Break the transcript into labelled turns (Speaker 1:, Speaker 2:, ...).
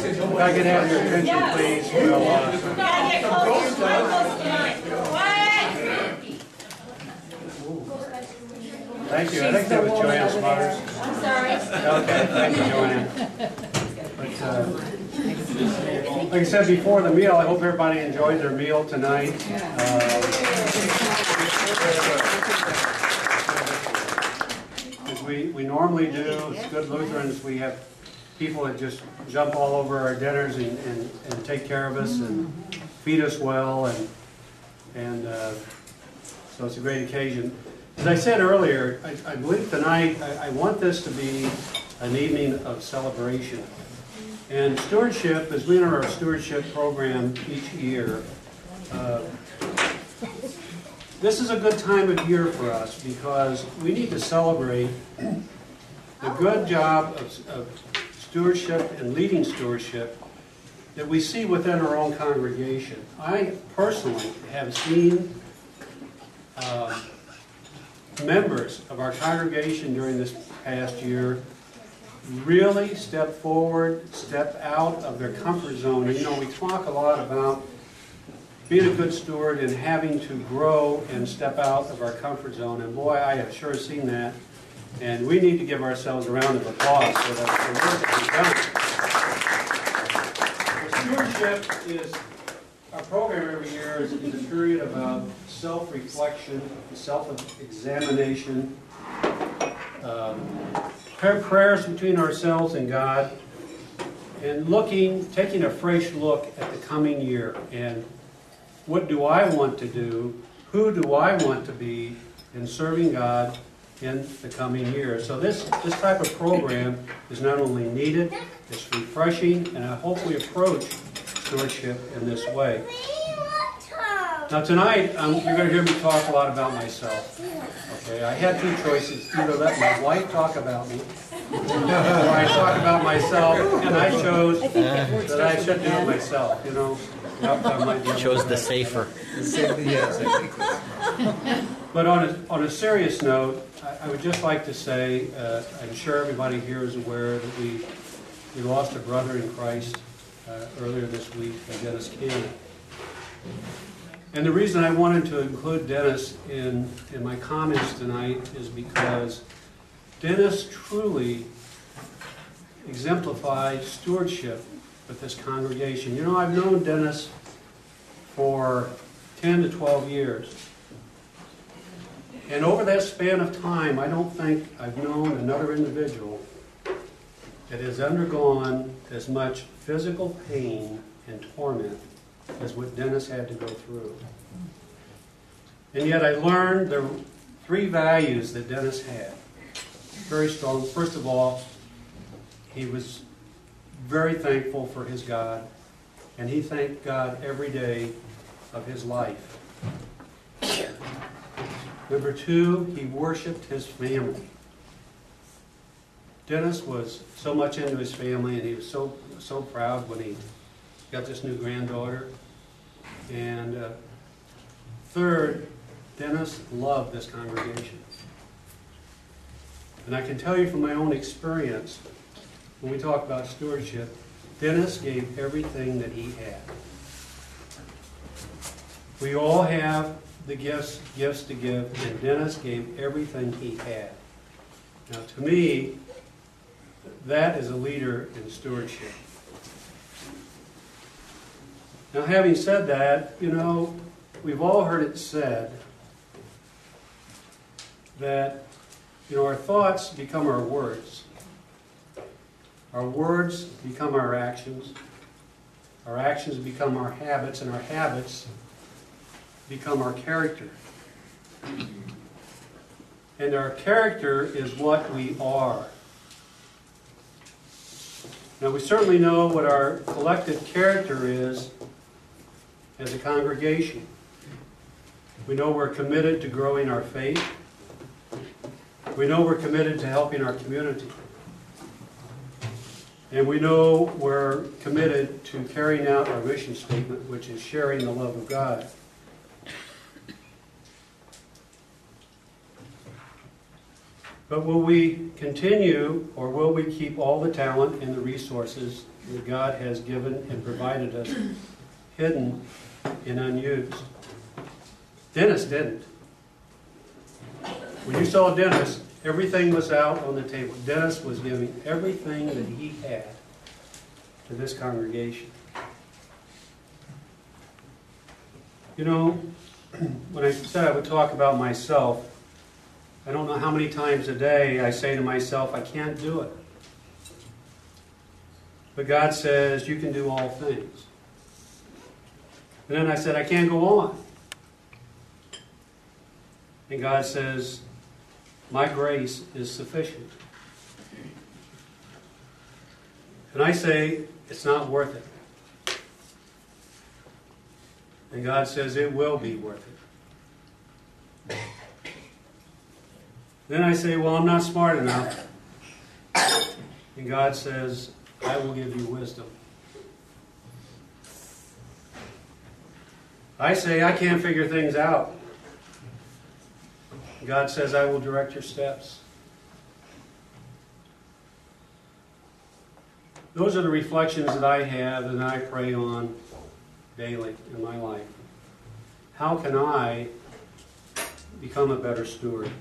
Speaker 1: If I could have your attention, please. We'll, thank you. I think that was Joanne Smothers.
Speaker 2: I'm sorry.
Speaker 1: Okay, thank you, Joanne. But, like I said before the meal, I hope everybody enjoyed their meal tonight. As we normally do, as good Lutherans, we have people that just jump all over our dinners and take care of us and feed us well, and so it's a great occasion. As I said earlier, I believe tonight I want this to be an evening of celebration. And stewardship, as we enter our stewardship program each year, this is a good time of year for us because we need to celebrate the good job of stewardship and leading stewardship that we see within our own congregation. I personally have seen members of our congregation during this past year really step forward, step out of their comfort zone. And you know, we talk a lot about being a good steward and having to grow and step out of our comfort zone. And boy, I have sure seen that. And we need to give ourselves a round of applause for the work that we've done. Stewardship is, our program every year is a period about self-reflection, self-examination, prayers between ourselves and God, and taking a fresh look at the coming year. And what do I want to do? Who do I want to be in serving God in the coming year? So this type of program is not only needed, it's refreshing, and I hope we approach stewardship in this way. Now tonight, you're going to hear me talk a lot about myself. Okay, I had two choices: either let my wife talk about me, or I talk about myself, and I chose that I should do it myself. You know,
Speaker 3: chose the safer.
Speaker 1: But on a serious note, I would just like to say, I'm sure everybody here is aware that we lost a brother in Christ earlier this week, Dennis Cannon. And the reason I wanted to include Dennis in my comments tonight is because Dennis truly exemplified stewardship with this congregation. You know, I've known Dennis for 10 to 12 years. And over that span of time, I don't think I've known another individual that has undergone as much physical pain and torment as what Dennis had to go through. And yet I learned there were three values that Dennis had. Very strong. First of all, he was very thankful for his God, and he thanked God every day of his life. Number two, he worshiped his family. Dennis was so much into his family, and he was so proud when he got this new granddaughter. And third, Dennis loved this congregation. And I can tell you from my own experience, when we talk about stewardship, Dennis gave everything that he had. We all have the gifts to give, and Dennis gave everything he had. Now, to me, that is a leader in stewardship. Now, having said that, you know, we've all heard it said that, you know, our thoughts become our words. Our words become our actions become our habits, and our habits become our character. And our character is what we are. Now, we certainly know what our collective character is as a congregation. We know we're committed to growing our faith. We know we're committed to helping our community. And we know we're committed to carrying out our mission statement, which is sharing the love of God. But will we continue, or will we keep all the talent and the resources that God has given and provided us hidden and unused? Dennis didn't. When you saw Dennis, everything was out on the table. Dennis was giving everything that he had to this congregation. You know, when I said I would talk about myself, I don't know how many times a day I say to myself, I can't do it. But God says, you can do all things. And then I said, I can't go on. And God says, my grace is sufficient. And I say, it's not worth it. And God says, it will be worth it. Then I say, well, I'm not smart enough. And God says, I will give you wisdom. I say, I can't figure things out. God says, I will direct your steps. Those are the reflections that I have and I pray on daily in my life. How can I become a better steward?